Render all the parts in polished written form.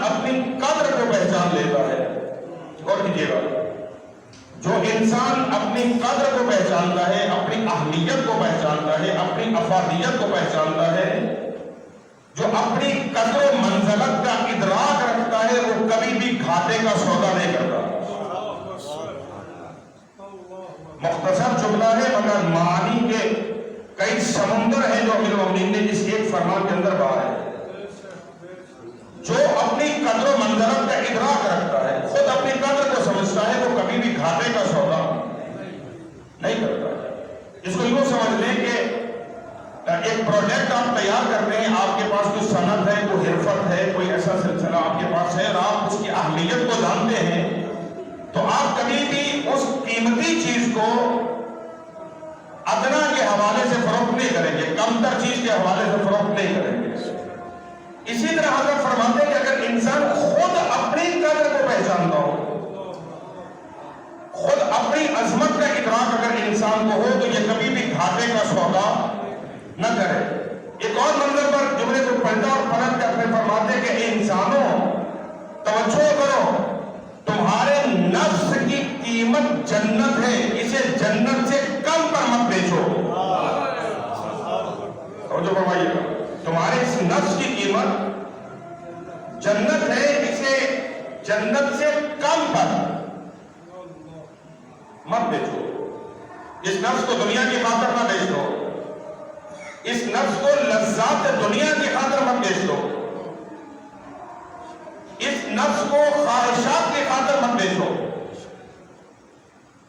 اپنی قدر کو پہچان لیتا ہے، غور کیجیے گا، جو انسان اپنی قدر کو پہچانتا ہے، اپنی اہمیت کو پہچانتا ہے، اپنی افادیت کو پہچانتا ہے، جو اپنی قدر و منزلت کا ادراک رکھتا ہے، وہ کبھی بھی گھاٹے کا سودا نہیں کرتا۔ مختصر جملہ ہے مگر معانی کے کئی سمندر ہیں جو امیر المومنین نے اس ایک فرمان کے اندر بہا ہے۔ جو اپنی قدر و منزلت کا ادراک رکھتا ہے، خود اپنی قدر کو سمجھتا ہے، وہ کبھی بھی گھاٹے کا سودا نہیں کرتا ہے۔ اس کو یوں سمجھ لیں کہ ایک پروڈکٹ آپ تیار کرتے ہیں، آپ کے پاس کوئی صنعت ہے، کوئی حرفت ہے، کوئی ایسا سلسلہ آپ کے پاس ہے اور آپ اس کی اہمیت کو جانتے ہیں، تو آپ کبھی بھی اس قیمتی چیز کو ادنا کے حوالے سے فروخت نہیں کریں گے، کم تر چیز کے حوالے سے فروخت نہیں کریں گے۔ اسی طرح حضرت فرماتے ہیں کہ اگر انسان خود اپنی قدر کو پہچانتا ہو، خود اپنی عظمت کا ادراک اگر انسان کو ہو، تو یہ کبھی بھی گھاٹے کا سودا نہ کرے۔ ایک اور منظر پر جملے کو پلٹا اور پلٹ کر پھر فرماتے کہ اے انسانوں توجہ کرو، تمہارے نفس کی قیمت جنت ہے، اسے جنت سے کم پر مت بیچو۔ توجہ فرمائیے گا، تمہارے اس نفس کی قیمت جنت ہے، اسے جنت سے کم پر مت بیچو۔ اس نفس کو دنیا کی خاطر نہ بیچ دو، اس نفس کو لذات دنیا کی خاطر مت بیچ دو، اس نفس کو خواہشات کی خاطر مت بیچو،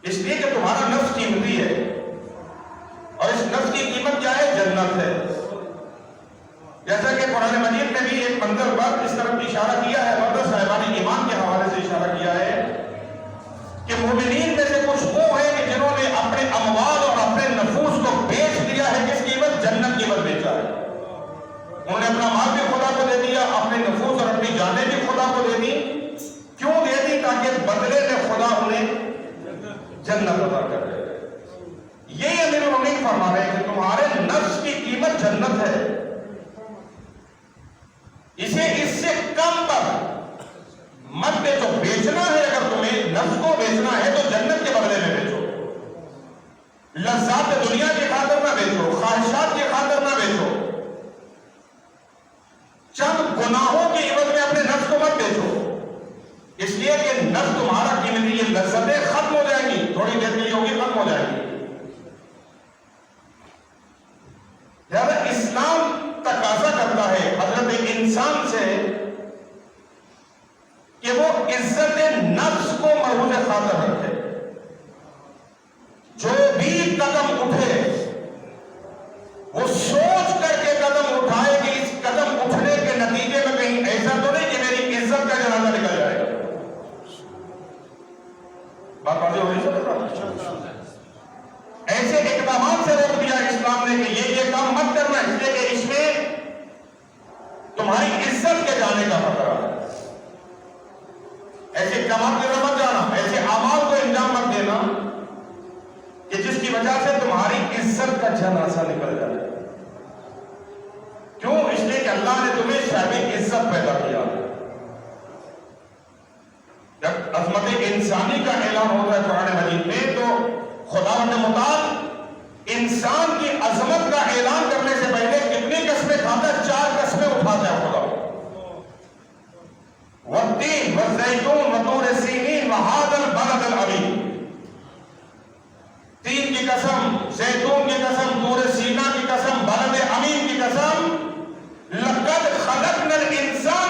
اس لیے کہ تمہارا نفس قیمتی ہے، اور اس نفس کی قیمت کیا ہے؟ جنت ہے۔ جیسا کہ قرآن مجید میں بھی ایک منظر پر اس طرف اشارہ کیا ہے، مدرسہ صاحبان ایمان کے حوالے سے اشارہ کیا ہے کہ مومنین میں سے کچھ وہ ہیں کہ جنہوں نے اپنے اموال اور اپنے نفوس کو بیچ دیا ہے، کس قیمت؟ جنت قیمت بیچا ہے۔ انہوں نے اپنا مال بھی خدا کو دے دیا، اپنے نفوس اور اپنی جانیں بھی خدا کو دے دی۔ کیوں دے دی؟ تاکہ بدلے میں خدا انہیں جنت عطا کر دے۔ یہ امیر المومنین فرما رہے ہیں کہ تمہارے نفس کی قیمت جنت ہے، اسے اس سے کم پر مت بیچو۔ بیچنا ہے اگر تمہیں نفس کو بیچنا ہے تو جنت کے بدلے میں بیچو، لذات دنیا کی خاطر نہ بیچو، خواہشات کی خاطر نہ بیچو، چند گناہوں کی عوض میں اپنے نفس کو مت بیچو، اس لیے کہ نفس تمہارا قیمتی، یہ لذتیں ختم ہو جائیں گی، تھوڑی دیر کے لیے ہوگی، ختم ہو جائیں گی۔ لہذا اسلام تقاضا کرتا ہے حضرت انسان سے کہ وہ عزت نفس کو مرہون خاطر رکھے، جو بھی قدم اٹھے وہ سوچ کر کے قدم اٹھائے کہ اس قدم اٹھنے کے نتیجے میں کہیں ایسا تو نہیں کہ میری عزت کا جنازہ نکل جائے گا۔ بات واضح ہو رہی ہے؟ ایسے اقدامات سے روک دیا اسلام نے کہ یہ کام مت کرنا، اس لیے کہ اس میں تمہاری عزت کے جانے کا خطرہ ہے۔ ایسے اقدامات کے مت جانا، ایسے اعمال کو انجام مت دینا کہ جس کی وجہ سے تمہاری عزت کا جنازہ نکل جائے۔ کیوں؟ اس لیے کہ اللہ نے تمہیں صاحب عزت پیدا کیا۔ جب عظمت انسانی کا اعلان ہوتا ہے قرآن مجید میں، تو خداوند متعال انسان کی عظمت کا اعلان کرنے سے پہلے کتنی قسمیں کھاتا ہے؟ 4 قسمیں اٹھاتا ہے خدا۔ والتین والزیتون وطور سینین وہذا البلد الامین، تین کی قسم، زیتون کی قسم، طور سینا کی قسم، بلد امین کی قسم، لقد خلقنا الانسان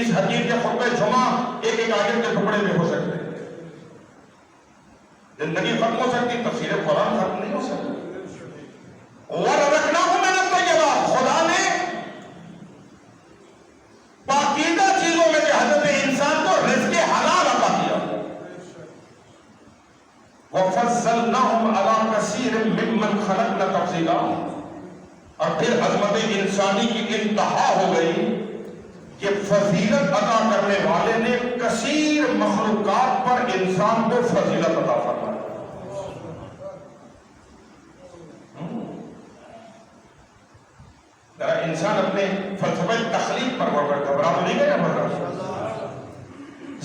اس حدیث کے خطبہ جمعہ ایک ایک آیت کے ٹکڑے میں ہو سکتے ہیں. زندگی ختم ہو سکتی، تفسیر قرآن ختم نہیں ہو سکتی. وَرَزَقْنَاهُم مِّنَ الطَّيِّبَاتِ، خدا نے پاکیزہ چیزوں میں سے حضرت انسان کو رزق حلال عطا کیا. وَفَضَّلْنَاهُمْ عَلَىٰ كَثِيرٍ مِّمَّنْ خَلَقْنَا تَفْضِيلًا. اور پھر عظمت انسانی کی انتہا ہو گئی کہ فضیلت عطا کرنے والے نے کثیر مخلوقات پر انسان کو فضیلت عطا فرمائی. ذرا انسان اپنے فلسفہ تخلیق پر غور کرے، گھبرا تو نہیں گیا مطلب؟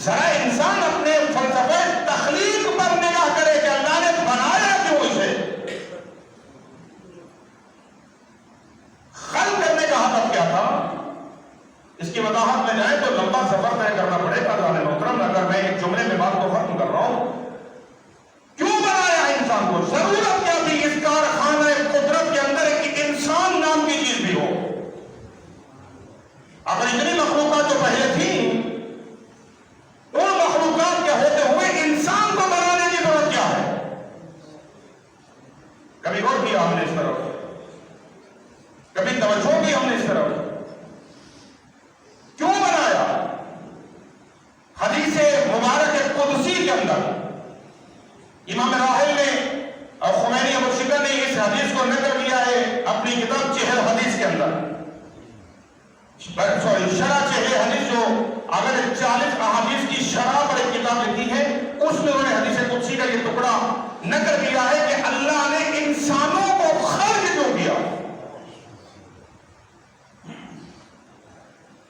ذرا انسان اپنے فلسفہ تخلیق پر نگاہ کرے کہ اللہ نے بنایا کیوں اسے. خلق کرنے کا ہدف کیا تھا؟ اس کی وضاحت میں جائیں تو لمبا سفر طے کرنا پڑے گا جان محترم. اگر میں ایک جملے میں بات کو ختم کر رہا ہوں، کیوں بنایا انسان کو؟ ضرورت کیا تھی اس کارخانہ قدرت کے اندر ایک انسان نام کی چیز بھی ہو؟ اگر اتنی مخلوقات جو پہلے تھیں، ان مخلوقات کے ہوتے ہوئے انسان کو بنانے کی ضرورت کیا ہے؟ کبھی غور کیا ہم نے اس طرف؟ کبھی توجہ کی ہم نے اس طرف؟ کیوں بنایا؟ حدیث مبارک قدسی کے اندر امام راحل نے اور خمینی ابو شکر نے اس حدیث کو نقل کیا ہے اپنی کتاب چہر حدیث کے اندر. شرح چہر حدیث جو اگر 40 احادیث کی شرح پر ایک کتاب لکھی ہے، اس میں انہوں نے حدیث قدسی کا یہ ٹکڑا نقل کیا ہے کہ اللہ نے انسانوں کو خلق کیوں کیا.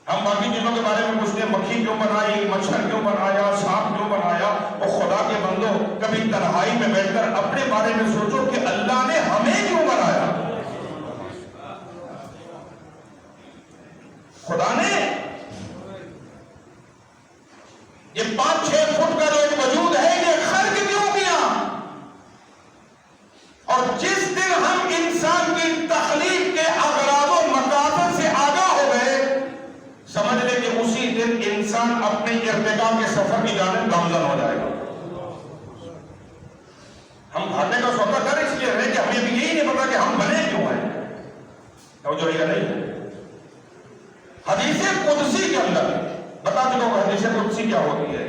ہم باقی چیزوں کے بارے میں پوچھتے ہیں، مکھی کیوں بنائی، مچھر کیوں بنایا، سانپ کیوں بنایا. اور خدا کے بندو، کبھی تنہائی میں بیٹھ کر اپنے بارے میں سوچو کہ اللہ نے ہمیں کیوں بنایا. خدا نے یہ 5-6 فٹ کا جو ایک وجود ہے یہ خلق کیوں کیا. اور جس دن ہم انسان کی تخلیق کے اغراض و مقاصد سے آگاہ ہو گئے، سمجھ لے کہ اسی دن انسان اپنے ارتقاء کے سفر کی جانب گامزن ہو جائے گا. ہم بھاگنے کا سودا کر اس لیے رہے کہ ہمیں بھی یہی نہیں پتا کہ ہم بنے کیوں ہیں. توجہ ہے یا نہیں؟ حدیث قدسی کے اندر بتا چکا ہوں حدیث قدسی کیا ہوتی ہے.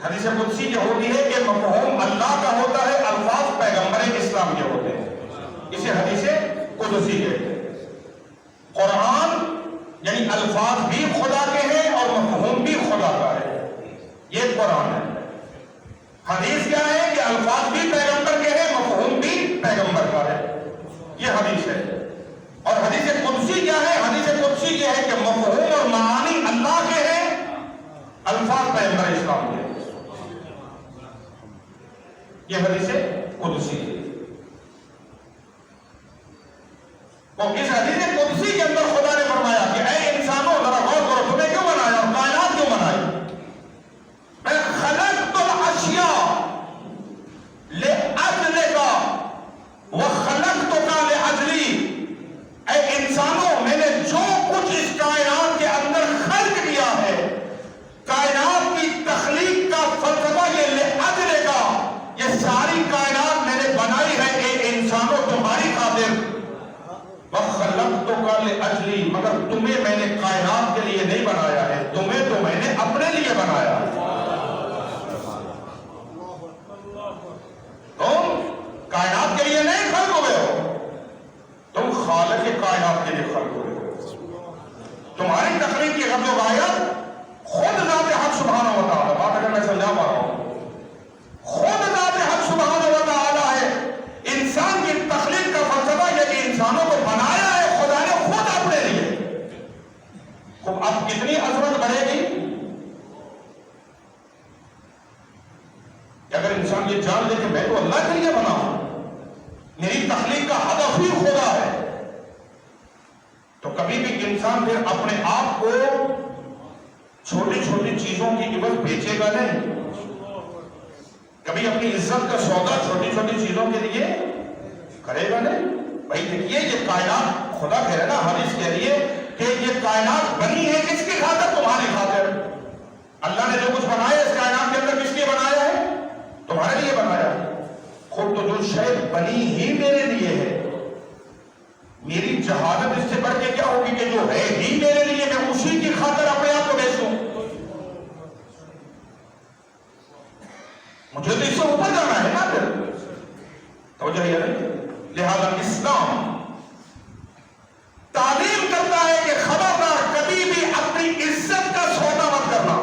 حدیث قدسی کیا ہوتی ہے کہ مفہوم اللہ کا ہوتا ہے، الفاظ پیغمبر اسلام کے ہوتے ہیں. اسے حدیث قدسی کہتے ہیں. قرآن یعنی الفاظ بھی خدا کے ہیں اور مفہوم بھی خدا کا ہے، یہ قرآن ہے. حدیث کیا ہے کہ الفاظ بھی پیغمبر کے ہیں، مفہوم بھی پیغمبر کا ہے، یہ حدیث ہے. اور حدیث قدسی کیا ہے؟ حدیث قدسی یہ ہے کہ مفہوم اور معانی اللہ کے ہیں، الفاظ پیغمبر اسلام کے ہیں. یہ حدیث قدسی ہے. اور اس حدیث قدسی کے اندر خدا نے فرمایا کہ اے انسانوں ذرا غور کرو، تمہیں کیوں بنایا اور کائنات کیوں بنائی. میں خلقت الاشیاء لأجلک وخلقتک لأجلی. اے انسانوں، میں نے جو کچھ اس کائنات کے اندر خلق کیا ہے، کائنات کی تخلیق کا فلسفہ یہ لأجلک، یہ ساری کائنات میں نے بنائی ہے اے انسانوں تمہاری خاطر. وَخَلَقْتُكَ لِأَجْلِي، مگر تمہیں میں نے کائنات کے لیے نہیں بنایا ہے، تمہیں تو میں نے اپنے لیے بنایا. تم کائنات کے لیے نہیں خلق ہوئے ہو، تم خالق کائنات کے لیے خلق ہوئے ہو. تمہاری تخلیق کی غرض و غایت خود ذات حق سبحانہ و تعالی. بات اگر میں سمجھا پا رہا ہوں، خود ذات حق سبحانہ و تعالی ہے. انسان کی تخلیق کا فلسفہ یہ کہ انسانوں کو بنایا ہے خدا نے خود اپنے لیے. خوب اب کتنی عظمت بڑھے گی کہ اگر انسان یہ جان لے کہ میں تو اللہ کے لیے بنا ہوں، میری تخلیق کا ہدف ہی خدا ہے، تو کبھی بھی انسان پھر اپنے آپ کو چھوٹی چھوٹی چیزوں کی عوض بیچے گا نہیں. کبھی اپنی عزت کا سودا چھوٹی چھوٹی چیزوں کے لیے کرے گا نہیں. بھائی دیکھیے یہ کائنات، خدا کہہ رہا ہے نا، حدیث کہہ رہی ہے کہ یہ کائنات بنی ہے کس کی خاطر؟ تمہاری خاطر. اللہ نے جو کچھ بنایا اس کائنات کے اندر کس لیے بنایا ہے؟ تمہارے لیے بنایا ہے. خود تو جو شے بنی ہی میرے لیے ہے، میری جہالت اس سے بڑھ کے کیا ہوگی کہ جو ہے ہی میرے لیے میں اسی کی خاطر اپنے آپ کو بیچوں. مجھے تو اس سے اوپر جانا ہے نا. پھر توجہ ہے نہیں. لہذا اسلام تعلیم کرتا ہے کہ خبردار کبھی بھی اپنی عزت کا سودا مت کرنا.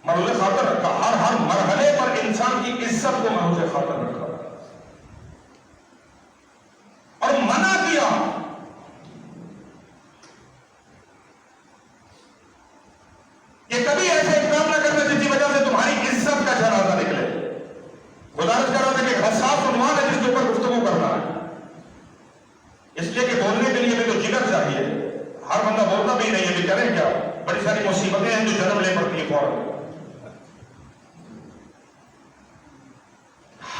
مرحلے خاطر رکھا، ہر مرحلے پر انسان کی عزت کو مرحلے خاطر رکھا اور منع کیا کہ کبھی ایسے کام نہ کرنا جس کی وجہ سے تمہاری عزت کا جنازہ نکلے. گزارش کر رہا تھا کہ حساس عنوان ہے جس کے اوپر گفتگو کرنا ہے، اس لیے کہ بولنے کے لیے بھی تو جگر چاہیے. ہر بندہ بولتا بھی نہیں ہے، بھی کریں کیا؟ بڑی ساری مصیبتیں ہیں جو جنم لے پڑتی ہیں فوراً.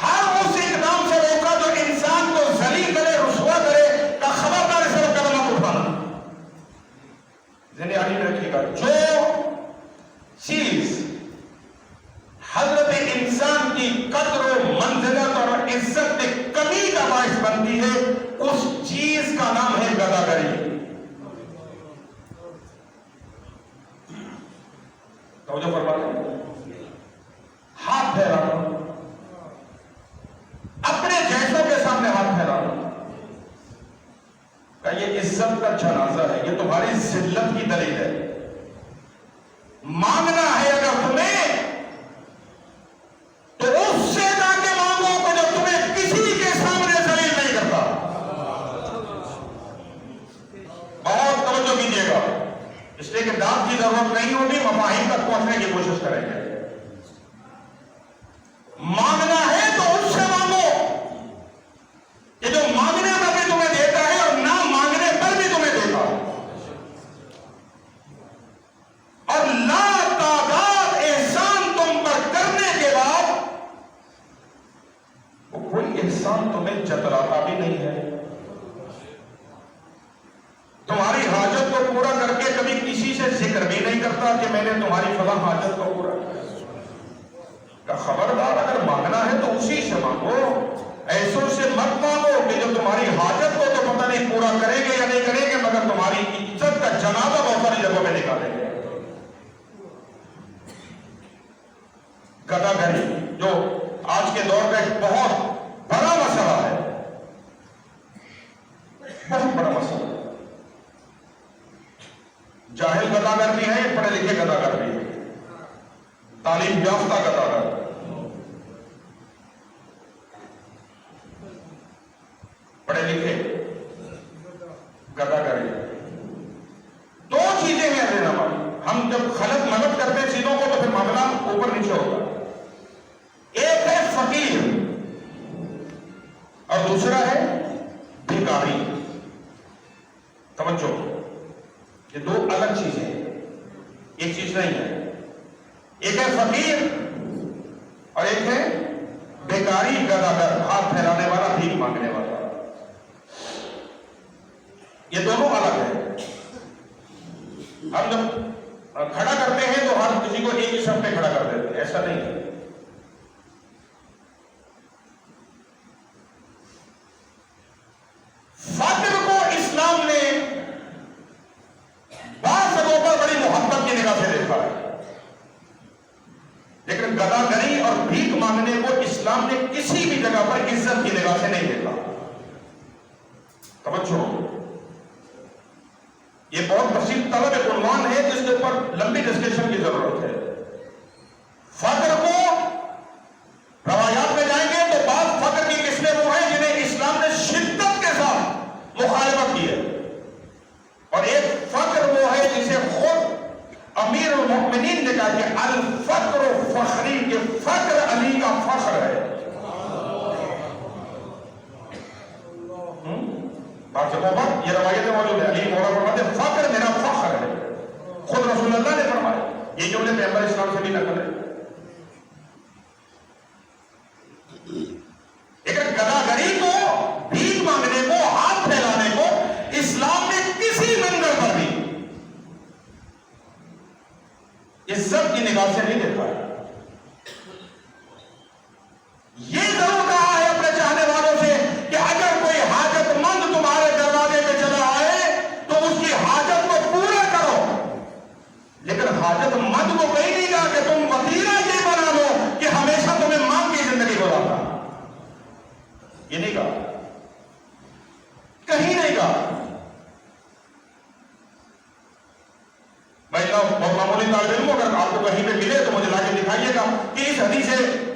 ہر اس اقدام سے روکا جو انسان کو ذلیل کرے، رسوا کرے، کا خبردار اس طرف قدم مت اٹھانا. ذہن عالی میں رکھیے گا، جو چیز حضرت انسان کی قدر و منزلت اور عزت میں کمی کا باعث بنتی ہے، اس چیز کا نام ہے گداگری. توجہ فرما لیں. ہاتھ پھیلانا، اپنے جیسوں کے سامنے ہاتھ پھیلانا کہ یہ عزت کا جنازہ ہے، یہ تمہاری ذلت کی دلیل ہے. مانگنا ہے اگر تمہیں تو اس سے جا کے مانگو کہ جو تمہیں کسی کے سامنے ذلیل نہیں کرتا. بہت توجہ کیجیے گا، اس لیے کہ داد کی ضرورت نہیں ہوگی، مفاہیم تک پہنچنے کی کوشش کریں گے. مانگنا ہے تو اس سے مانگو کہ جو مانگنے پر بھی تمہیں دیتا ہے اور نہ مانگنے پر بھی تمہیں دیتا ہے. اور لا تعداد احسان تم پر کرنے کے بعد وہ کوئی احسان تمہیں جتلاتا بھی نہیں ہے. تمہاری حاجت کو پورا کر کے کبھی کسی سے ذکر بھی نہیں کرتا کہ میں نے تمہاری فلاں حاجت کو پورا کیا. خبردار اگر مانگنا ہے تو اسی سے مانگو، ایسوں سے مت مانگو کہ جو تمہاری حاجت کو تو پتہ نہیں پورا کریں گے یا نہیں کریں گے، مگر تمہاری عزت کا جنازہ بہت ساری جگہوں میں نکالیں گے. گداگری جو آج کے دور کا ایک بہت بڑا مسئلہ ہے، بہت بڑا مسئلہ ہے. جاہل گداگر بھی ہے، پڑھے لکھے گداگر بھی ہے، تعلیم یافتہ گداگر. پڑھے لکھے گداگری دو چیزیں ہیں. رہنما ہم جب خلط ملط کرتے ہیں چیزوں کو تو پھر معاملہ اوپر نیچے ہوگا. ایک ہے فقیر اور دوسرا ہے بھکاری. توجہ، یہ دو الگ چیزیں ہیں، ایک چیز نہیں ہے. ایک ہے فقیر اور ایک ہے بیکاری گداگر، ہاتھ پھیلانے والا، بھیک مانگنے والا. یہ دونوں الگ ہیں. ہم جب کھڑا کرتے ہیں تو ہر کسی کو ایک ہی صف پہ کھڑا کر دیتے ہیں، ایسا نہیں ہے. فقر کو اسلام نے بعض جگہوں پر بڑی محبت کی نگاہ سے دیکھا ہے، لیکن گداگری اور بھیک مانگنے کو اسلام نے کسی بھی جگہ پر عزت کی نگاہ سے نہیں دیکھا. توجہ، یہ بہت تفصیل طلب ایک عنوان ہے جس کے اوپر لمبی ڈسکشن کی ضرورت ہے. فقر کو روایات میں جائیں گے تو بعض فقر کی قسمیں وہ ہیں جنہیں اسلام نے شدت کے ساتھ مخالفت کی ہے، اور ایک فقر وہ ہے جسے خود امیر المؤمنین نے کہا کہ الفقر فخری، کہ فقر علی کا فخر ہے. بعض جگہوں پر یہ روایتیں موجود ہیں، علی مولا فرماتے ہیں فقر میرا فخر ہے. خود رسول اللہ نے فرمایا، یہ جملے پیغمبر اسلام سے بھی نقل ہے. لیکن گداگری کو، بھیک مانگنے کو، ہاتھ پھیلانے کو اسلام نے کسی منظر پر بھی نگاہ سے نہیں دیکھا ہے. یہ ضرور کہا ہے اپنے چاہنے والوں سے کہ اگر کوئی حاجت مند تمہارے دروازے پہ چلا آئے تو اس کی حاجت کو پورا کرو. لیکن حاجت مند کو کہیں نہیں کہا کہ تم وسیلہ یہ بنا لو کہ ہمیشہ تمہیں مانگ کی زندگی گزارنا. یہ نہیں کہا, کہیں نہیں کہا. بہت معمولی طالب علم اگر آپ کو کہیں پہ ملے تو مجھے لا کے دکھائیے گا کہ اس حدیث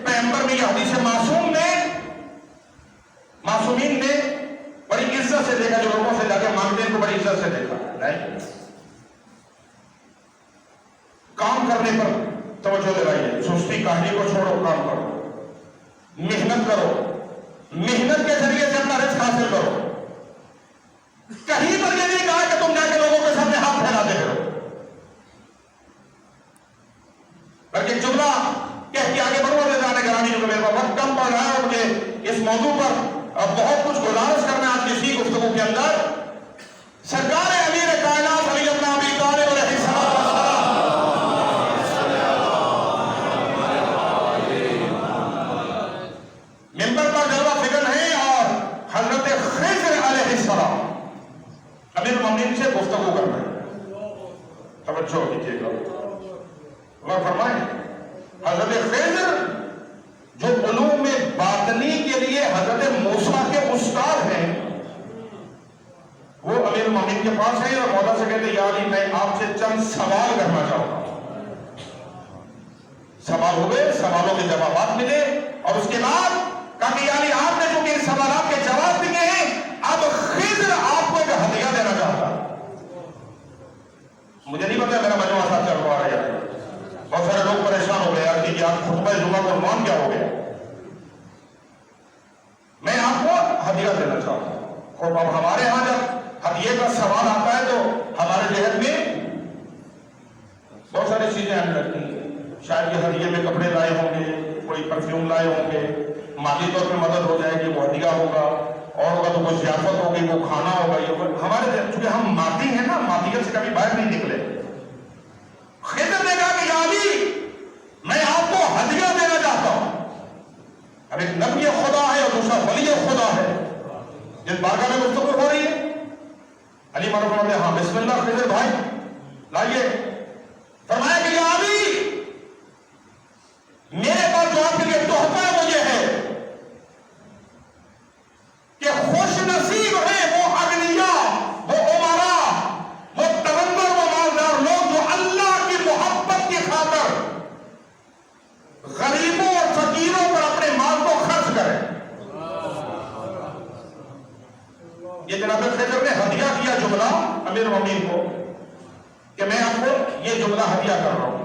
پیغمبر میں, یہ حدیث معصوم نے, معصومین نے بڑی عزت سے دیکھا, جو لوگوں سے جا کے مانگتے ہیں ان کو بڑی عزت سے دیکھا. نہیں, کام کرنے پر توجہ دلائیے, سستی کاہلی کو چھوڑو, کام کرو, محنت کرو, محنت کے ذریعے سے اپنا رزق حاصل کرو. کہیں پر یہ نہیں کہا کہ تم جا کے لوگوں کے سامنے ہاتھ پھیلاتے پھرو, بلکہ جملہ کہہ کے آگے بڑھو. جانے گرامی جو میرے پاس وقت کم پڑ رہا ہے, مجھے اس موضوع پر بہت کچھ گزارش کرنا آج کسی گفتگو کے اندر. سرکار امیر کائنات علی ابن ابی طالب علیہ السلام ممبر پر جلوہ فکر ہے, اور حضرت خضر علیہ السلام امیر المومنین سے گفتگو کر رہے ہیں. توجہ کیجیے گا, اللہ فرمائیں حضرت خضر جو علوم باطنی کے لیے حضرت موسیٰ کے استاد ہیں, وہ امیر المومنین کے پاس ہیں اور مولا سے کہتے ہیں یا علی میں آپ سے چند سوال کرنا چاہوں گا. سوال ہوئے, سوالوں کے جوابات ملے, اور اس کے بعد کہا کہ یا علی آپ نے جو کہ سوالات کے جواب دیے ہیں, اب خضر آپ کو ایک ہدیہ دینا چاہتا. مجھے نہیں پتا میرا مجموعہ ساتھ چل رہا ہے, بہت سارے لوگ پریشان ہو گئے یار کہ آپ خطبہ جمعہ کا عنوان کیا ہو گیا. میں آپ کو ہدیہ دینا چاہتا ہوں. اور اب ہمارے ہاں جب ہدیے کا سوال آتا ہے تو ہمارے ذہن میں بہت ساری چیزیں آنے لگتی ہیں. شاید یہ ہدیے میں کپڑے لائے ہوں گے, کوئی پرفیوم لائے ہوں گے, مالی طور پہ مدد ہو جائے گی, وہ ہدیہ ہوگا, اور ہوگا تو کوئی ضیافت ہوگی, وہ کھانا ہوگا. یہ ہمارے چونکہ ہم مادی ہیں نا, مادیت سے کبھی باہر نہیں نکلے. خضر نے کہا کہ یا علی میں آپ کو ہدیہ دینا چاہتا ہوں. اب ایک نبی خدا ہے اور دوسرا ولی خدا ہے, جس بارگاہ میں گفتگو ہو رہی ہے. علی معروف فرماتے ہیں ہاں بسم اللہ خضر بھائی لائیے. فرمایا کہ یا علی میرے پاس جو آپ کے لیے تحفہ ہے وہ یہ ہے کہ خوش نصیب ہیں وہ اغنیاء, وہ امراء, وہ تغندر, وہ مالدار لوگ جو اللہ کی محبت کی خاطر غریبوں اور فقیروں پر اپنے مال کو خرچ کریں. یہ جناب خضر نے ہدیہ کیا جملہ امیر المومنین کو کہ میں آپ کو یہ جملہ ہدیہ کر رہا ہوں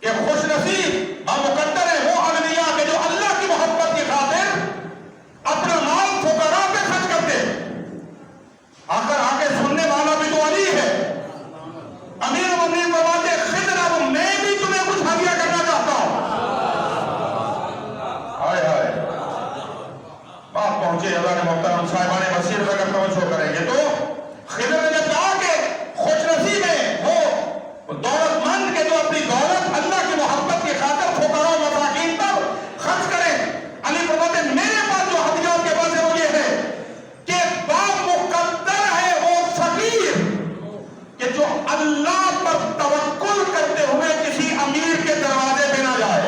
کہ خوش نصیب مقدر ہے وہ اغنیاء کے جو اللہ کی محبت کی خاطر اپنا مال فقراء پہ خرچ کرتے. آخر آگے سننے والا بھی تو علی ہے. امیر المومنین فرماتے ہیں خضر اب میں بھی تمہیں کچھ ہدیہ کرنا چاہتا ہوں. ہائے ہائے بات پہنچے. اللہ نے محترم صاحبان بصیرت اگر توجہ کریں گے تو خضر نے جب کہا کہ خوش نصیب ہے وہ دولت مند کے جو اپنی دولت اللہ کی محبت کی خاطر فقراء و مساکین پر خرچ کریں, علی فرماتے ہیں میرے پاس جو ہدیہ آپ کے پاس ہے وہ یہ ہے کہ بامقدر ہے وہ فقیر کہ جو اللہ پر توکل کرتے ہوئے کسی امیر کے دروازے پہ نہ جائے.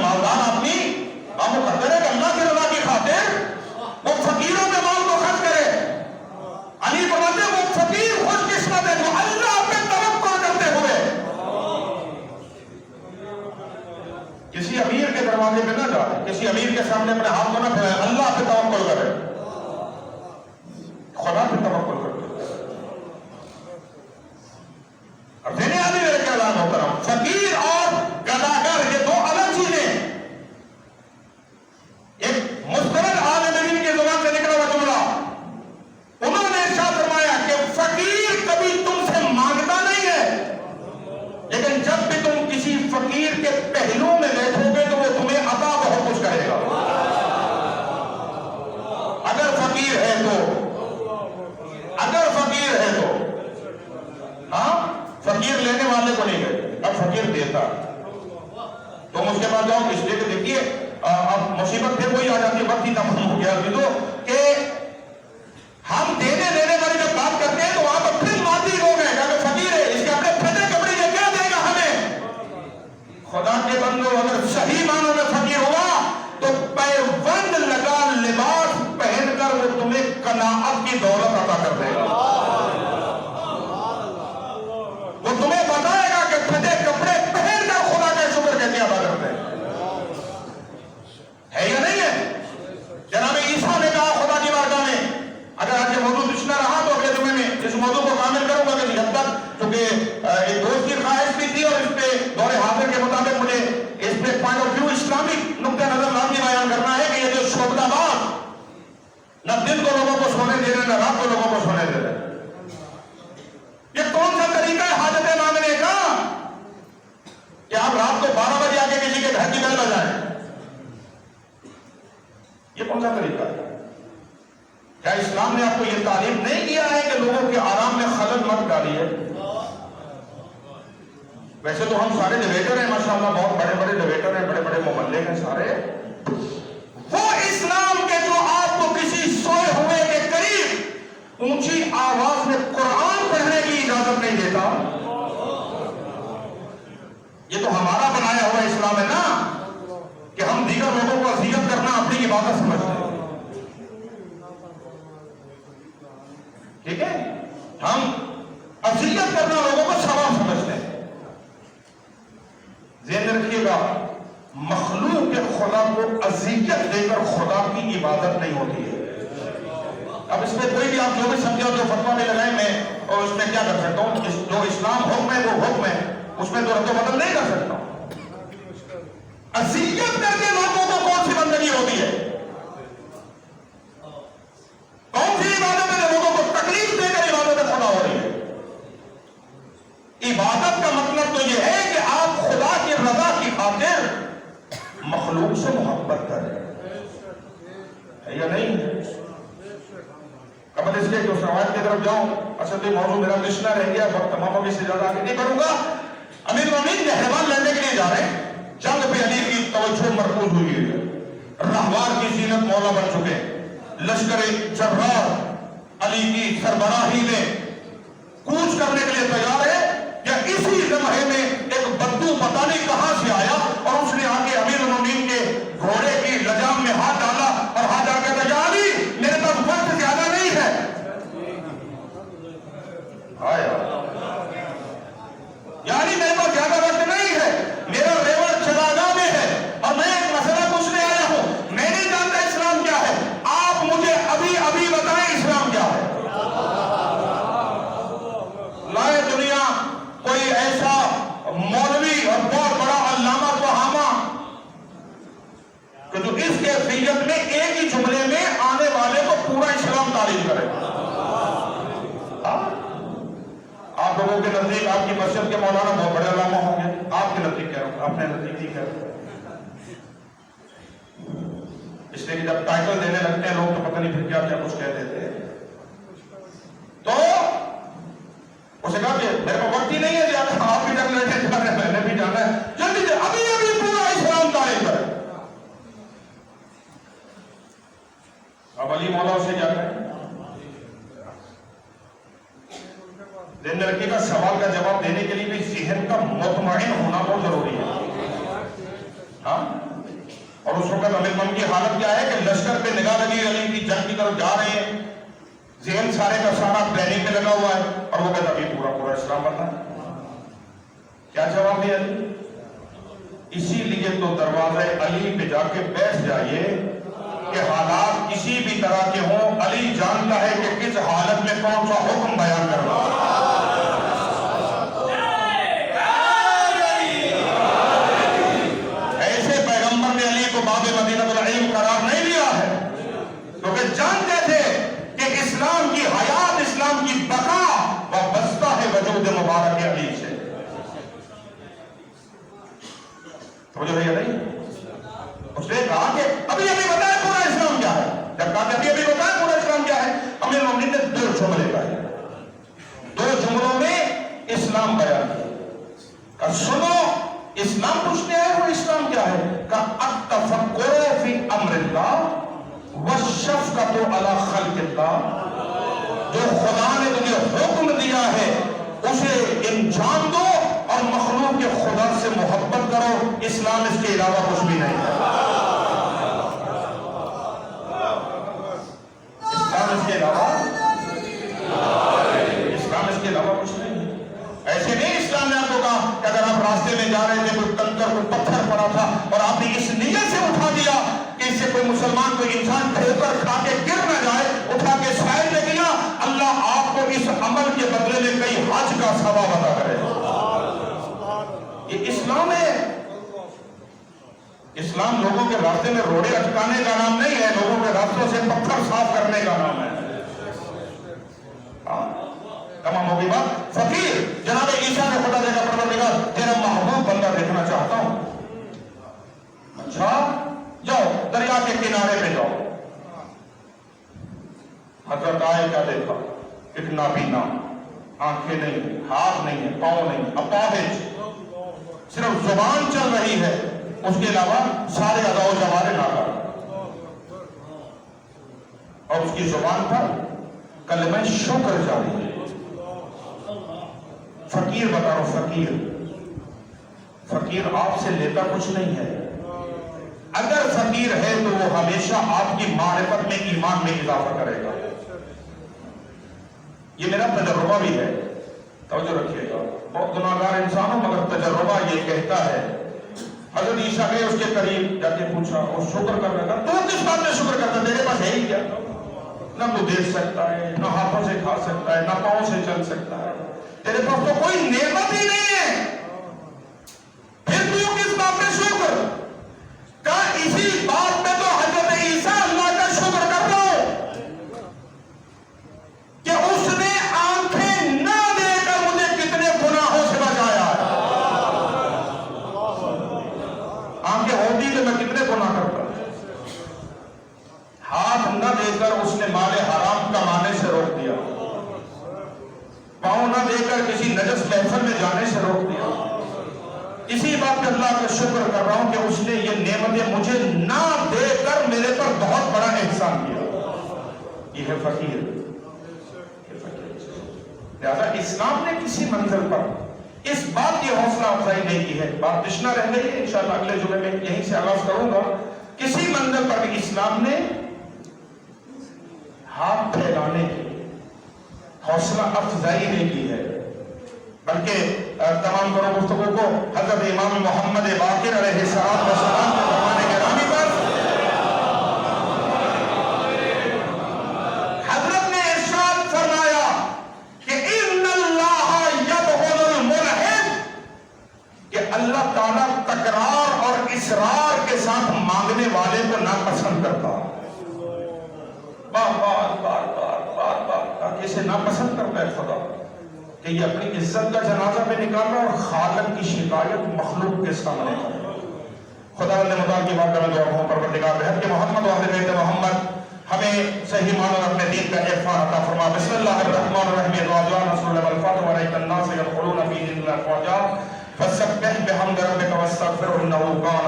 مالدار آدمی بامقدر ہے کہ اللہ کی رضا کی خاطر وہ فقیروں کے مال کو خرچ کرے. علی فرماتے ہیں وہ فقیر خوش قسمت ہے جو اللہ پہ توکل کرتے ہوئے کسی امیر کے دروازے پہ نہ جائے, کسی امیر کے سامنے اپنے ہاتھ کو نہ پھیلائے, اللہ پہ توکل کرے, خدا پہ توکل کرتے. اب دینے آدمی میرے کیا اعلان ہوتا رہا, فقیر اور گداگر یہ دو الگ چیزیں. ایک مستند عالم دین کی زبان سے نکلا ہوا جملہ, انہوں نے ارشاد فرمایا کہ فقیر کبھی تم سے مانگتا نہیں ہے, لیکن جب بھی تم کسی فقیر کے پہلو میں فقیر لینے والے کو نہیں گئے، اب فقیر دیتا، تم اس کے بعد جاؤ، اس لیے کہ دیکھیے اب مصیبت پھر کوئی آ جاتی، وقت ہی تمام ہو گیا تو کہ ہم دینے لینے والی جب بات کرتے ہیں تو وہاں پر پھر مادی لوگ ہیں کہ فقیر ہے، اس کے اپنے پھٹے کپڑے یہ کیا دے گا ہمیں؟ خدا کے بندو اگر صحیح معنوں میں فقیر ہوا تو پیوند لگا لباس پہن کر وہ تمہیں قناعت کی دولت عطا کر دے گا، وہ تمہیں بتائے گا کہ پھٹے کپڑے پہن کر خدا کا شکر کیسے ادا کرتے ہیں، ہے یا نہیں ہے؟ جناب عیسیٰ نے کہا خدا کی بارگاہ میں، اگر آج یہ موضوع پچھنا رہا تو اگلے جمعے میں اس موضوع کو کامل کروں گا کہ جب تک چونکہ ایک دوست کی خواہش بھی تھی اور اس پہ دور حاضر کے مطابق مجھے اس پہ پوائنٹ آف ویو اسلامک نقطہ نظر لازمی بیان کرنا ہے کہ یہ جو شعبہ باد نہ دن کو لوگوں کو سونے دے رہے نہ رات کو لوگوں کو سونے دے رہے، یہ کون سا طریقہ ہے حاجت مانگنے کا کہ آپ رات کو 12 بجے آ کے کسی کے گھر کی بیل بجائیں؟ یہ کون سا طریقہ ہے؟ کیا اسلام نے آپ کو یہ تعلیم نہیں کیا ہے کہ لوگوں کے آرام میں خلل مت ڈالیے؟ ویسے تو ہم سارے ڈیبیٹر ہیں ماشاءاللہ، بہت بڑے بڑے ڈیبیٹر ہیں، بڑے بڑے مبلغ ہیں سارے، وہ اسلام کے جو آپ کو کسی سوئے ہوئے کے قریب اونچی آواز میں قرآن پڑھنے کی اجازت نہیں دیتا، یہ تو ہمارا بنایا ہوا اسلام ہے نا کہ ہم دیگر لوگوں کو اذیت کرنا اپنی عبادت سمجھتے ہیں، ٹھیک ہے؟ ہم اذیت کرنا لوگوں کو ثواب سمجھتے ہیں۔ ذہن رکھیے گا، مخلوق کے خدا کو اذیت دے کر خدا کی عبادت نہیں ہوتی ہے۔ اب اس میں کوئی بھی آپ جو بھی سمجھا جو فتویٰ میں لگائیں، میں اور اس میں کیا کر سکتا ہوں؟ جو اسلام حکم ہے وہ حکم ہے، اس میں تو رد و بدل نہیں کر سکتا ہوں۔ اذیت کر کے لوگوں کو کون سی بندگی ہوتی ہے؟ کون سی عبادت ہے لوگوں کو تکلیف دے کر عبادت خدا ہو رہی ہے؟ عبادت کا مطلب تو یہ ہے کہ آپ خدا کی رضا کی خاطر مخلوق سے محبت کریں، ہے یا نہیں؟ قبل اس کے جو روایت کی طرف جاؤں، اصل تو موضوع میرا لسنا رہ گیا، وقت تمام ہوگی، سے زیادہ آگے نہیں بڑھوں گا۔ امیر المومنین نہروان لڑنے کے لیے جا رہے ہیں، جنگ پہ علی کی توجہ مرکوز ہوئی ہے، رہوار کی زینت مولا بن چکے، لشکر جرار علی کی سربراہی میں کوچ کرنے کے لیے تیار ہے، یا اسی لمحے میں ایک بدو پتہ نہیں کہاں سے آیا اور اس نے آ کے امیر المومنین کے گھوڑے کی لجام میں ہاتھ ڈالا اور ہاتھ ڈال کے کہا علی میرے پاس وقت زیادہ نہیں ہے، یعنی میرے پاس زیادہ وقت نہیں ہے، میرا ریوڑ چراگاہ میں ہے اور میں ایک مسئلہ پوچھنے آیا ہوں، میں نہیں جانتا اسلام کیا ہے، آپ مجھے ابھی ابھی بتائیں اسلام کیا ہے۔ لائے دنیا کوئی ایسا مولوی اور بہت بڑا علامہ فہامہ کہ جو اس کیفیت میں ایک ہی جملے میں آنے والے کو پورا اسلام تعلیم کرے۔ آپ لوگوں کے نزدیک آپ کی مسجد کے مولانا بہت بڑے علامہ ہوں گے، آپ کے نزدیک کہہ رہا ہوں، اپنے نزدیک نہیں کہہ رہا، اس لیے کہ جب ٹائٹل دینے لگتے ہیں لوگ تو پتہ نہیں پھر کیا کیا کچھ کہہ دیتے ہیں۔ تو اسے کہا کہ میرے کو وقت ہی نہیں ہے زیادہ، آپ بھی جنگ لڑنے جا رہے ہیں، میں نے بھی جانا ہے، جلدی سے ابھی ابھی پورا اسلام تعلیم کرے۔ اب علی مولا اسے کیا کریں؟ ذہن رکھیے گا، سوال کا جواب دینے کے لیے بھی ذہن کا مطمئن ہونا بہت ضروری ہے، ہاں؟ اور اس وقت امیر المومنین کی حالت کیا ہے کہ لشکر پہ نگاہ لگی، علی کی جنگ کی طرف جا رہے ہیں، ذہن سارے کا سارا پلاننگ میں لگا ہوا ہے، اور وہ کہتا ابھی پورا پورا اسلام بتا۔ کیا جواب دیا علی؟ اسی لیے تو دروازے علی پہ جا کے بیٹھ جائیے کہ حالات کسی بھی طرح کے ہوں، علی جانتا ہے کہ کس حالت میں کون سا حکم بیان کرنا ہے۔ ایسے پیغمبر نے علی کو باب مدینہ العلم قرار نہیں دیا ہے، کیونکہ جانتے تھے کہ اسلام کی حیات، اسلام کی بقا وابستہ ہے وجود مبارک علی سے۔ توجہ ہے یا نہیں؟ اس نے کہا کہ ابھی ابھی بتائیں پورا اسلام کیا ہے، جب کہا کہ ابھی ابھی بتائیں پورا اسلام کیا ہے، امیر المومنین نے 2 جملے کہے، 2 جملوں میں اسلام بیان کہ سنو اسلام پوچھنے آئے ہو اسلام کیا ہے؟ کہ التفکر فی امر اللہ والشفقۃ علی خلق اللہ، جو خدا نے تمہیں حکم دیا ہے اسے انجام دو اور مخلوق کے خدا سے محبت کرو، اسلام اس کے علاوہ کچھ بھی نہیں ہے۔ اسلام اس کے علاوہ کچھ نہیں ہے۔ ایسے نہیں اسلام نے آپ کو کہا کہ اگر آپ راستے میں جا رہے تھے کوئی کنکر کوئی پتھر پڑا تھا اور آپ نے اس نیت سے اٹھا دیا کہ اس سے کوئی مسلمان کوئی انسان ٹھوکر کھا کے گر نہ جائے، اٹھا کے سائڈ میں گیا، اللہ آپ کو اس عمل کے بدلے میں کئی حج کا ثواب عطا کرے۔ یہ اسلام ہے۔ اسلام لوگوں کے راستے میں روڑے اٹکانے کا نام نہیں ہے، لوگوں کے راستوں سے پتھر صاف کرنے کا نام ہے۔ تمام ہوگی بات۔ فقیر جناب عیسیٰ نے خدا دیکھا، پروردگار تیرا محبوب بندہ دیکھنا چاہتا ہوں۔ اچھا جاؤ دریا کے کنارے پہ جاؤ۔ حضرت آئے کیا دیکھا؟ ایک نابینا، آنکھیں نہیں، ہاتھ نہیں ہے، پاؤں نہیں، اپاہج، صرف زبان چل رہی ہے، اس کے علاوہ سارے ادا و جوارے ناکارہ، اور اس کی زبان پر کلمہ شکر جاری ہے۔ فقیر بتا رہا ہوں، فقیر آپ سے لیتا کچھ نہیں ہے۔ اگر فقیر ہے تو وہ ہمیشہ آپ کی معرفت میں، ایمان میں اضافہ کرے گا۔ یہ میرا تجربہ بھی ہے، توجہ رکھیے گا۔ بہت گناہگار انسان ہوں مگر تجربہ یہ کہتا ہے۔ حضرت عیسیٰ گئے اس کے قریب، جا کے پوچھا، وہ شکر کر رہا تھا۔ تو کس بات میں شکر کرتا؟ تیرے پاس ہے ہی کیا؟ نہ تو دیکھ سکتا ہے، نہ ہاتھوں سے کھا سکتا ہے، نہ پاؤں سے چل سکتا ہے، تیرے پاس تو کوئی نعمت ہی نہیں ہے، پھر تو کس بات میں شکر؟ کہ اسی بات میں تو حضرت عیسیٰ اللہ کا شکر کر رہا ہوں کہ اس نے آنکھیں نہ دے کر مجھے کتنے گناہوں سے بچایا ہے۔ آنکھیں ہوتی تو میں کتنے گناہ کرتا، ہاتھ نہ دے کر اس نے مال حرام کمانے سے روک دیا، پاؤں نہ دے کر کسی نجس محفل میں جانے سے روک دیا۔ اسی بات پہ اللہ کا شکر کر رہا ہوں کہ اس نے یہ نعمتیں مجھے نہ دے کر میرے پر بہت بڑا احسان کیا۔ یہ ہے فقیر۔ لہذا اسلام نے کسی منزل پر اس بات کی حوصلہ افزائی نہیں کی ہے۔ بات تشنا رہ گئی ہے، انشاءاللہ اگلے جمعے میں یہیں سے آغاز کروں گا۔ کسی منزل پر بھی اسلام نے ہاتھ پھیلانے کی حوصلہ افزائی نہیں کی ہے، بلکہ تمام کرو گفتگو کو حضرت امام محمد باقر علیہ السلام کے فرمانے کے رامی پر حضرت نے ارشاد فرمایا کہ ان اللہ یبغض الملحد، کہ اللہ تعالیٰ تکرار اور اصرار کے ساتھ مانگنے والے کو ناپسند کرتا۔ بار بار بار بار بار بار اسے ناپسند کرتا ہے خدا، کہ یہ اپنی عزت کا جنازہ پہ نکال رہا اور خالق کی شکایت مخلوق کے سامنے ہے۔ خدا نے مطالعہ کی بات میں دعا ہوں، پروردگار بہت کے محمد و اہل بیت محمد ہمیں صحیح معنوں میں اپنے دین کا عرفان عطا فرما۔ بسم اللہ الرحمن الرحیم، دعا رسول اللہ الفاتح ورائت الناس یدخلون فی دین اللہ افواجا فسبح بحمد ربک واستغفرہ انہ کان